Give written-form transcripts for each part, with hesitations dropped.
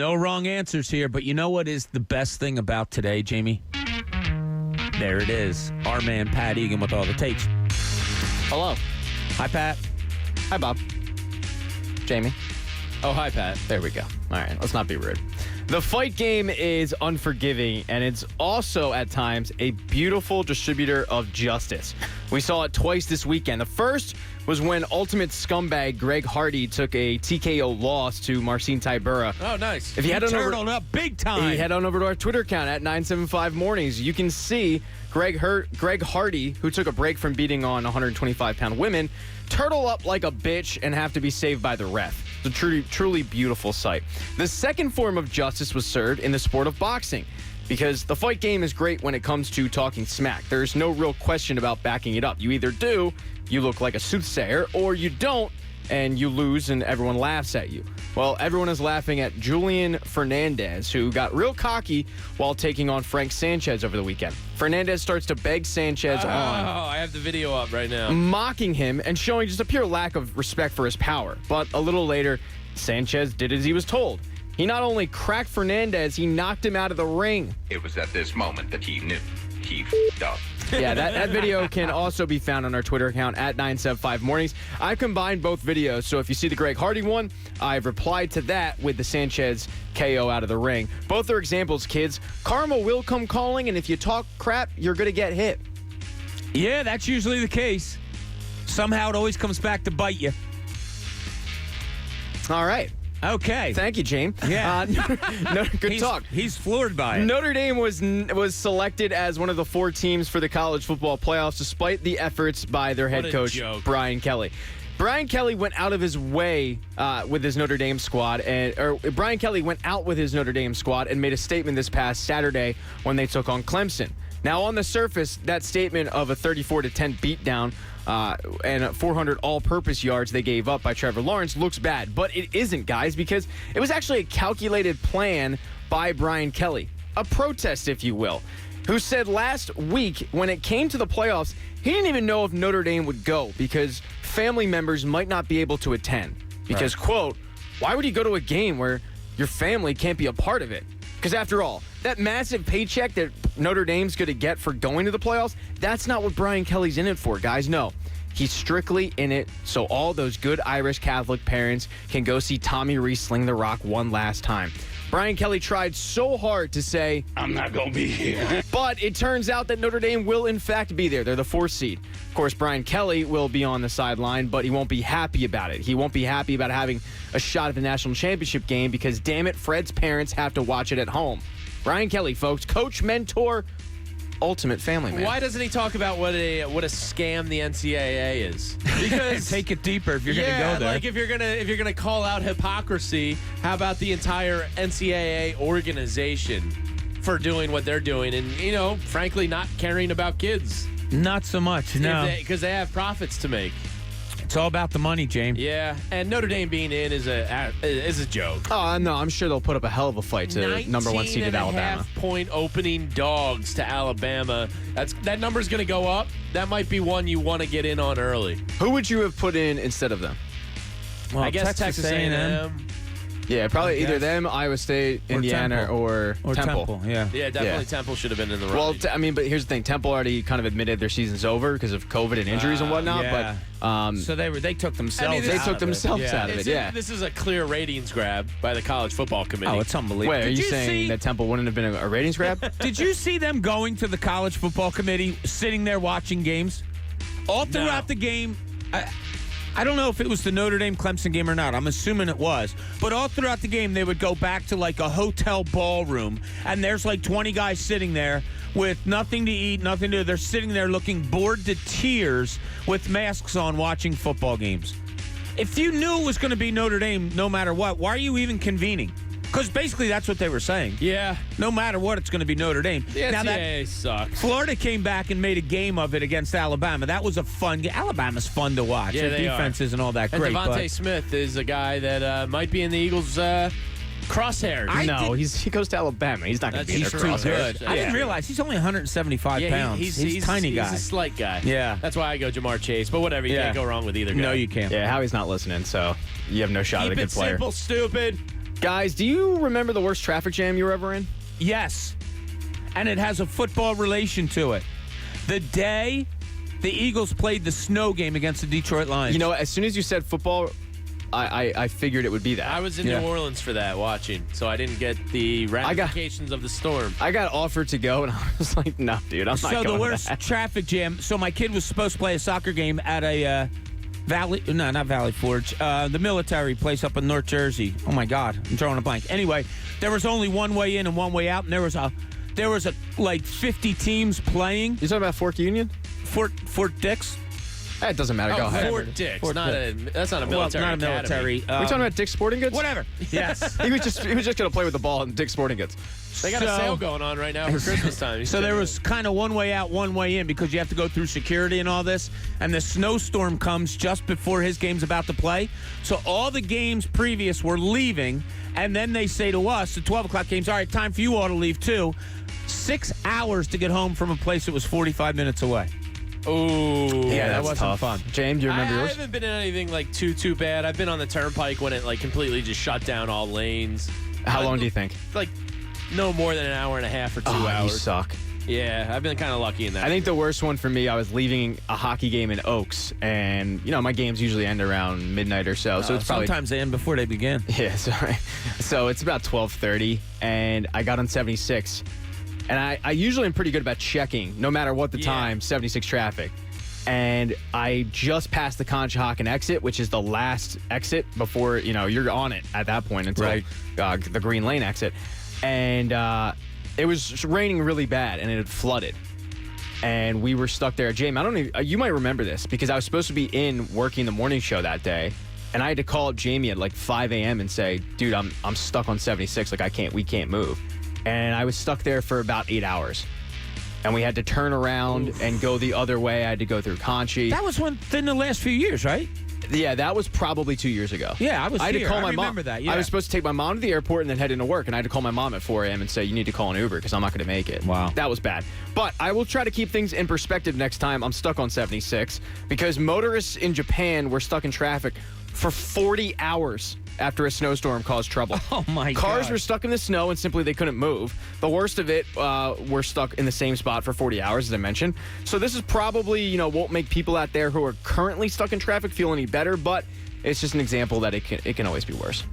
No wrong answers here, but you know what is the best thing about today, Jamie? There it is. Our man, Pat Egan, with all the takes. Hello. Hi, Pat. Hi, Bob. Jamie. Oh, hi, Pat. There we go. All right, let's not be rude. The fight game is unforgiving, and it's also, at times, a beautiful distributor of justice. We saw it twice this weekend. The first was when ultimate scumbag Greg Hardy took a TKO loss to Marcin Tybura. Oh, nice. If you head on over, Turtled up big time. you head on over to our Twitter account at 975 Mornings, you can see Greg Hardy, who took a break from beating on 125-pound women, turtle up like a bitch and have to be saved by the ref. It's a truly beautiful sight. The second form of justice was served in the sport of boxing, because the fight game is great when it comes to talking smack. There's no real question about backing it up. You either do, you look like a soothsayer, or you don't, and you lose and everyone laughs at you. Well, everyone is laughing at Julian Fernandez, who got real cocky while taking on Frank Sanchez over the weekend. Fernandez starts to beg Sanchez on, I have the video up right now. mocking him and showing just a pure lack of respect for his power. But a little later, Sanchez did as he was told. He not only cracked Fernandez, he knocked him out of the ring. It was at this moment that he knew he f***ed up. Yeah, that video can also be found on our Twitter account at 975 Mornings. I've combined both videos, so if you see the Greg Hardy one, I've replied to that with the Sanchez KO out of the ring. Both are examples, kids. Karma will come calling, and if you talk crap, you're going to get hit. Yeah, that's usually the case. Somehow it always comes back to bite you. All right. Okay. Thank you, James. Yeah. Good talk. He's floored by it. Notre Dame was selected as one of the 4 teams for the college football playoffs, despite the efforts by their head What a coach, joke. Brian Kelly. Brian Kelly went out of his way with his Notre Dame squad, Brian Kelly went out with his Notre Dame squad and made a statement this past Saturday when they took on Clemson. Now, on the surface, that statement of a 34-10 beatdown and 400 all-purpose yards they gave up by Trevor Lawrence looks bad, but it isn't, guys, because it was actually a calculated plan by Brian Kelly, a protest, if you will, who said last week when it came to the playoffs, he didn't even know if Notre Dame would go because family members might not be able to attend. Because, quote, why would you go to a game where your family can't be a part of it? Because after all, that massive paycheck that Notre Dame's going to get for going to the playoffs, that's not what Brian Kelly's in it for, guys. No, he's strictly in it so all those good Irish Catholic parents can go see Tommy Rees sling the rock one last time. Brian Kelly tried so hard to say, I'm not going to be here. but it turns out that Notre Dame will, in fact, be there. They're the 4th seed. Of course, Brian Kelly will be on the sideline, but he won't be happy about it. He won't be happy about having a shot at the national championship game because, damn it, Fred's parents have to watch it at home. Brian Kelly, folks, coach, mentor, ultimate family man. Why doesn't he talk about what a scam the NCAA is? Because Take it deeper if you're going to go there. like if you're gonna call out hypocrisy, how about the entire NCAA organization for doing what they're doing and frankly not caring about kids? Not so much, no. Because they have profits to make. It's all about the money, James. Yeah, and Notre Dame being in is a joke. Oh, no, I'm sure they'll put up a hell of a fight to number 1 seeded Alabama. 19.5-point opening dogs to Alabama. That number's going to go up. That might be one you want to get in on early. Who would you have put in instead of them? Well, I guess Texas A&M. Yeah, probably I either guess. them, Iowa State, Or Indiana, Temple. or Temple, yeah. Yeah, definitely Yeah. Temple should have been in the running. Well, but here's the thing. Temple already kind of admitted their season's over because of COVID and injuries and whatnot. yeah. But So they took themselves they out took of it. themselves Yeah. out of it, yeah. This is a clear ratings grab by the college football committee. Oh, it's unbelievable. wait, are Did you see- saying that Temple wouldn't have been a ratings grab? Did you see them going to the college football committee, sitting there watching games? All throughout the game, I don't know if it was the Notre Dame-Clemson game or not. I'm assuming it was. But all throughout the game, they would go back to like a hotel ballroom, and there's like 20 guys sitting there with nothing to eat, nothing to do. They're sitting there looking bored to tears with masks on watching football games. If you knew it was going to be Notre Dame no matter what, why are you even convening? Because basically that's what they were saying. Yeah. No matter what, it's going to be Notre Dame. The NCAA sucks. Florida came back and made a game of it against Alabama. That was a fun game. Alabama's fun to watch. Yeah, Their they defense are. isn't all that And great. Devontae but Smith is a guy that might be in the Eagles' crosshairs. No, he goes to Alabama. He's not going to be in He's their too crosshairs. good. I Yeah. didn't realize he's only 175 pounds. He's a tiny guy. He's a slight guy. Yeah. That's why I go Jamar Chase. But whatever, you Yeah. can't go wrong with either guy. No, you can't. Yeah, Howie's not listening, so you have no shot at Keep a good it player. simple, stupid. Guys, do you remember the worst traffic jam you were ever in? Yes. And it has a football relation to it. The day the Eagles played the snow game against the Detroit Lions. You know, as soon as you said football, I figured it would be that. I was in New Orleans for that watching, so I didn't get the ramifications of the storm. I got offered to go, and I was like, no, dude, I'm not going. So the worst traffic jam. So my kid was supposed to play a soccer game at a not Valley Forge, the military place up in North Jersey. Oh my God, I'm drawing a blank. Anyway, there was only one way in and one way out, and there was a like 50 teams playing. You talking about Fort Union? Fort Dix. It doesn't matter. Go ahead. Fort Dix. That's not a military. Not a military. we talking about Dick's Sporting Goods? Whatever. Yes. he was just going to play with the ball in Dick's Sporting Goods. They got a sale going on right now for Christmas time. So there was kind of one way out, one way in, because you have to go through security and all this. And the snowstorm comes just before his game's about to play. So all the games previous were leaving, and then they say to us, the 12 o'clock games, all right, time for you all to leave too. 6 hours to get home from a place that was 45 minutes away. Oh, Yeah, that that's wasn't tough. fun. James, do you remember I yours? haven't been in anything like too bad. I've been on the turnpike when it like completely just shut down all lanes. How long do you think? Like no more than an hour and a half or 2 You hours. suck. Yeah, I've been kind of lucky in that. I think the worst one for me, I was leaving a hockey game in Oaks, and, you know, my games usually end around midnight or so, so it's probably... Sometimes they end before they begin. Yeah, sorry. So it's about 12:30, and I got on 76. And I usually am pretty good about checking, no matter what the time, 76 traffic. And I just passed the Conshohocken exit, which is the last exit before, you know, you're on it at that point until the Green Lane exit. And it was raining really bad, and it had flooded. And we were stuck there. Jamie, I don't even, you might remember this, because I was supposed to be in working the morning show that day. And I had to call up Jamie at like 5 a.m. and say, dude, I'm stuck on 76. Like, we can't move. And I was stuck there for about 8 hours. And we had to turn around and go the other way. I had to go through Conchi. That was within the last few years, right? Yeah, that was probably 2 years ago. Yeah, I had to call my mom. remember that, yeah. I was supposed to take my mom to the airport and then head into work, and I had to call my mom at 4 a.m. and say, you need to call an Uber because I'm not going to make it. Wow. That was bad. But I will try to keep things in perspective next time I'm stuck on 76, because motorists in Japan were stuck in traffic for 40 hours after a snowstorm caused trouble. Oh, my God. Cars were stuck in the snow and simply they couldn't move. The worst of it, were stuck in the same spot for 40 hours, as I mentioned. So this is probably, you know, won't make people out there who are currently stuck in traffic feel any better, but it's just an example that it can always be worse.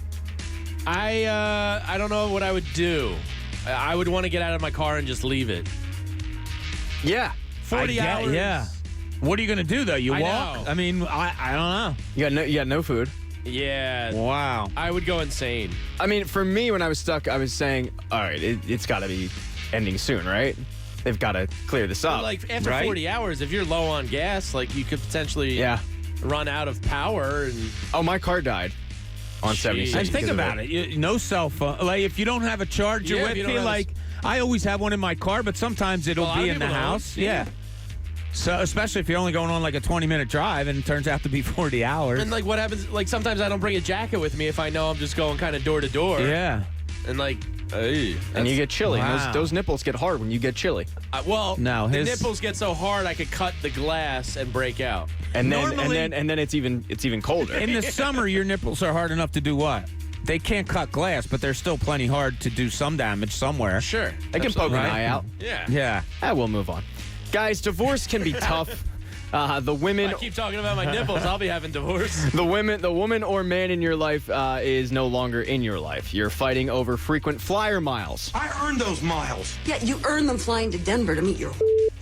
I don't know what I would do. I would want to get out of my car and just leave it. Yeah. 40 hours. Yeah. What are you going to do, though? You I walk? know. I mean, I don't know. You got no food. Yeah. Wow. I would go insane. I mean, for me, when I was stuck, I was saying, all right, it's got to be ending soon, right? They've got to clear this up. But like after right? 40 hours, if you're low on gas, like you could potentially run out of power. And Oh, my car died on Jeez. 76. And think because of about it. No cell phone. Like, if you don't have a charger Yeah, if with you don't you, have like, I always have one in my car, but sometimes it'll Well, a lot be of in the people don't. house. Yeah. So, especially if you're only going on like a 20-minute drive and it turns out to be 40 hours. And like what happens, like sometimes I don't bring a jacket with me if I know I'm just going kind of door to door. Yeah. And like, and you get chilly. Wow. Those nipples get hard when you get chilly. No, the his- nipples get so hard I could cut the glass and break out. And then Normally- and then it's even colder. In the summer, your nipples are hard enough to do what? They can't cut glass, but they're still plenty hard to do some damage somewhere. Sure. They can poke an Right. eye out. Yeah. Yeah. We'll move on. Guys, divorce can be tough. The women, I keep talking about my nipples. I'll be having divorce. the woman or man in your life is no longer in your life. You're fighting over frequent flyer miles. I earned those miles. Yeah, you earned them flying to Denver to meet your.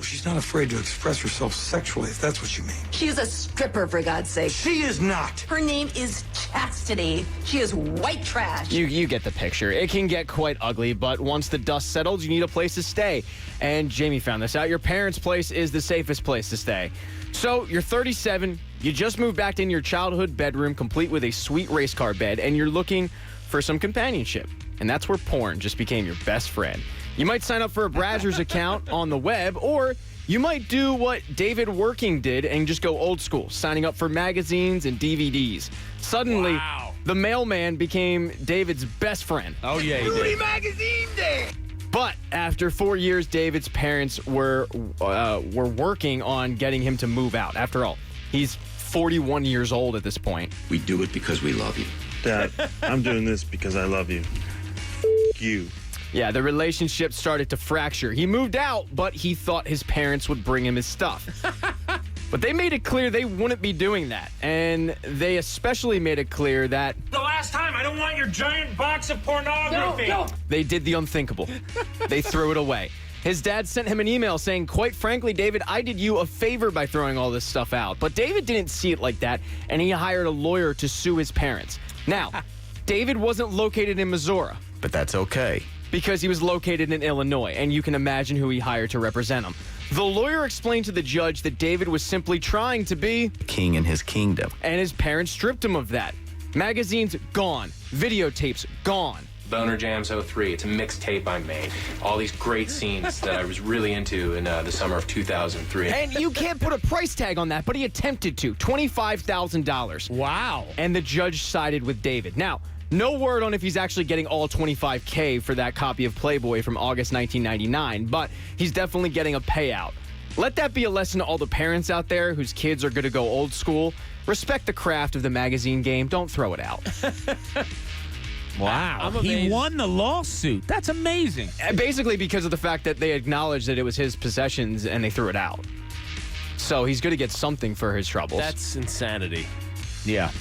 She's not afraid to express herself sexually, if that's what you mean. She's a stripper, for God's sake. She is not. Her name is Chastity. She is white trash. You get the picture. It can get quite ugly, but once the dust settles, you need a place to stay. And Jamie found this out. Your parents' place is the safest place to stay. So you're 37, you just moved back in your childhood bedroom, complete with a sweet race car bed, and you're looking for some companionship. And that's where porn just became your best friend. You might sign up for a Brazzers account on the web, or you might do what David Working did and just go old school, signing up for magazines and DVDs. Suddenly, Wow. the mailman became David's best friend. Oh, yeah, he did. Magazine Day! But after 4 years, David's parents were working on getting him to move out. After all, he's 41 years old at this point. We do it because we love you. Dad, I'm doing this because I love you. You. Yeah, the relationship started to fracture. He moved out, but he thought his parents would bring him his stuff. But they made it clear they wouldn't be doing that. And they especially made it clear that The last time, I don't want your giant box of pornography. they did the unthinkable. They threw it away. His dad sent him an email saying, quite frankly, David, I did you a favor by throwing all this stuff out. But David didn't see it like that, and he hired a lawyer to sue his parents. Now, David wasn't located in Missouri. But that's okay. Because he was located in Illinois, and you can imagine who he hired to represent him. The lawyer explained to the judge that David was simply trying to be King in his kingdom. and his parents stripped him of that. Magazines gone, videotapes gone. Boner Jams 03. It's a mixtape I made. All these great scenes that I was really into in the summer of 2003. And you can't put a price tag on that, but he attempted to. $25,000. Wow. And the judge sided with David. Now, no word on if he's actually getting all $25K for that copy of Playboy from August 1999, but he's definitely getting a payout. Let that be a lesson to all the parents out there whose kids are going to go old school. Respect the craft of the magazine game. Don't throw it out. Wow. I'm He amazed. won the lawsuit. That's amazing. Basically because of the fact that they acknowledged that it was his possessions and they threw it out. So he's going to get something for his troubles. That's insanity. Yeah.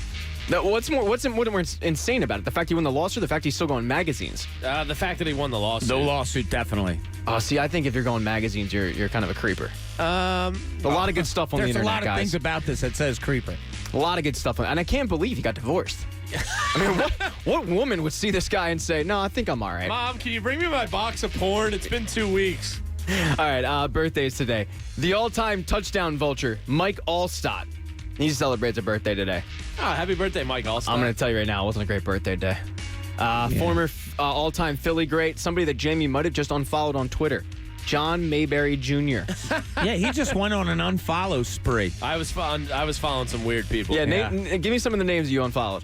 Now, what's more insane about it? The fact he won the lawsuit, or the fact he's still going magazines? The fact that he won the lawsuit. The lawsuit, definitely. Oh, see, I think if you're going magazines, you're kind of a creeper. A lot of good stuff on the There's internet, a lot of guys. things about this that says creeper. A lot of good stuff on, and I can't believe he got divorced. I mean, what woman would see this guy and say, "No, I think I'm all right"? Mom, can you bring me my box of porn? It's been 2 weeks. All right, birthdays today. The all-time touchdown vulture, Mike Allstott. He celebrates a birthday today. Oh, happy birthday, Mike Allstott. I'm going to tell you right now, it wasn't a great birthday day. Former all-time Philly great, somebody that Jamie might have just unfollowed on Twitter, John Mayberry Jr. Yeah, he just went on an unfollow spree. I was following some weird people. Yeah, give me some of the names you unfollowed.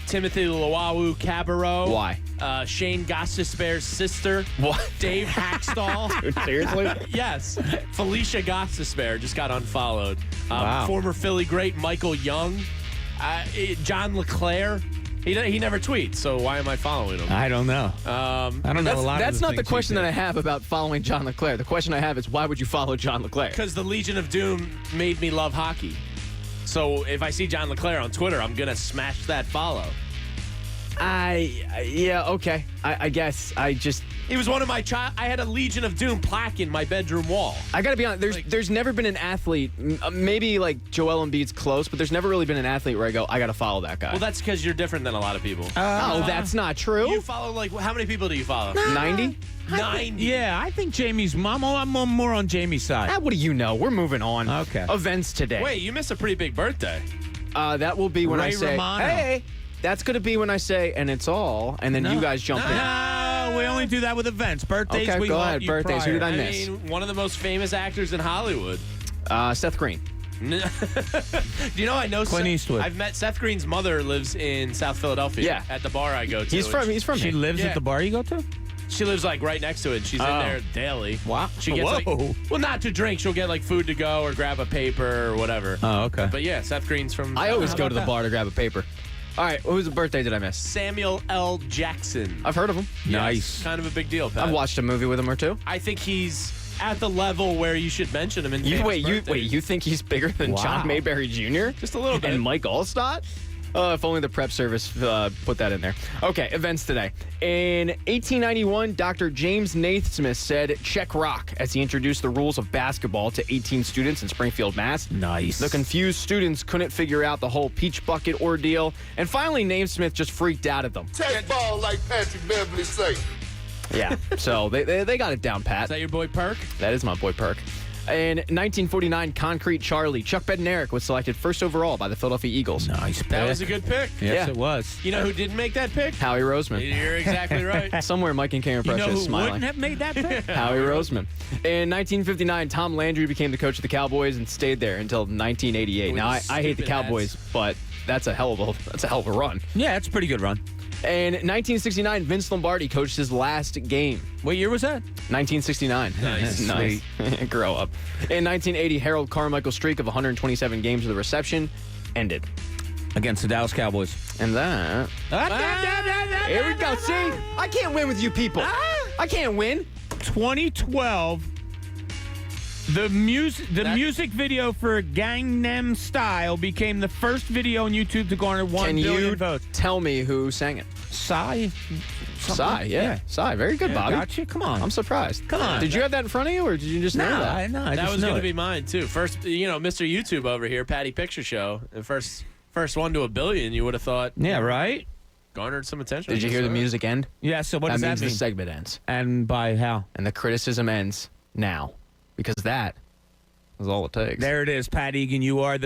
Timothy Luwawu Cabarro. Why? Shane Gostisbehere's sister. What? Dave Hackstall. Seriously? Yes. Felicia Gostisbehere just got unfollowed. Wow. Former Philly great Michael Young. John LeClaire. He never tweets, so why am I following him? I don't know. I don't know a lot That's of not the things he question did. that I have about following John LeClaire. The question I have is, why would you follow John LeClaire? Because the Legion of Doom made me love hockey. So if I see John LeClaire on Twitter, I'm going to smash that follow. Yeah, okay. I guess. He was one of my I had a Legion of Doom plaque in my bedroom wall. I got to be honest, there's never been an athlete, maybe like Joel Embiid's close, but there's never really been an athlete where I go, I got to follow that guy. Well, that's because you're different than a lot of people. Oh, that's not true. You follow, how many people do you follow? 90? 90. Yeah, I think Jamie's mom. I'm more on Jamie's side. What do you know? We're moving on. Okay. Events today. Wait, you missed a pretty big birthday. That will be when I Ray say, Romano. hey, that's going to be when I say, and it's all, and then you guys jump in. No, we only do that with events. Birthdays, Okay, we go want ahead. you Birthdays, who prior. did I I miss? mean, one of the most famous actors in Hollywood. Seth Green. Do you know I know Clint Eastwood. I've met Seth Green's mother lives in South Philadelphia. Yeah. At the bar I go to. He's from She here. lives Yeah. at the bar you go to? She lives like right next to it. She's in there daily. Wow. She gets like, Whoa. well, not to drink. She'll get like food to go or grab a paper or whatever. Oh, okay. But yeah, Seth Green's from. I always How go about to the that? bar to grab a paper. All right, whose birthday did I miss? Samuel L. Jackson. I've heard of him. Nice. Kind of a big deal, Pat. I've watched a movie with him or two. I think he's at the level where you should mention him in famous birthdays. You think he's bigger than Wow. John Mayberry Jr.? Just a little bit. And Mike Allstott? If only the prep service put that in there. Okay, events today. In 1891, Dr. James Naismith said, check rock, as he introduced the rules of basketball to 18 students in Springfield, Mass. Nice. The confused students couldn't figure out the whole peach bucket ordeal, and finally Naismith just freaked out at them. Take ball like Patrick Beverly say. Yeah, so they got it down, Pat. Is that your boy Perk? That is my boy Perk. In 1949, Concrete Charlie, Chuck Bednarik was selected first overall by the Philadelphia Eagles. Nice pick. That was a good pick. Yes, Yeah. it was. You know who didn't make that pick? Howie Roseman. You're exactly right. Somewhere Mike and Cameron You Pressure know is who smiling. wouldn't have made that pick? Howie Roseman. In 1959, Tom Landry became the coach of the Cowboys and stayed there until 1988. With Now, his I hate the stupid Cowboys, but that's a hell of a run. Yeah, it's a pretty good run. In 1969, Vince Lombardi coached his last game. What year was that? 1969. Nice. Grow up. In 1980, Harold Carmichael's streak of 127 games with a reception ended. against the Dallas Cowboys. And that. Here we go. See? I can't win with you people. I can't win. 2012. The music video for Gangnam Style became the first video on YouTube to garner 1 billion votes. Tell me who sang it? Psy. Psy, yeah. Psy. Very good, Bobby. Gotcha. Come on. I'm surprised. Come on. Did you have that in front of you, or did you just know that? I That was going to be mine, too. First, Mr. YouTube over here, Patty Picture Show. The first one to 1 billion, you would have thought. Yeah, right? Garnered some attention. Did you hear the music end? Yeah, so what does that means mean? the segment ends. And by how? And the criticism ends now. Because that is all it takes. There it is, Pat Egan. You are the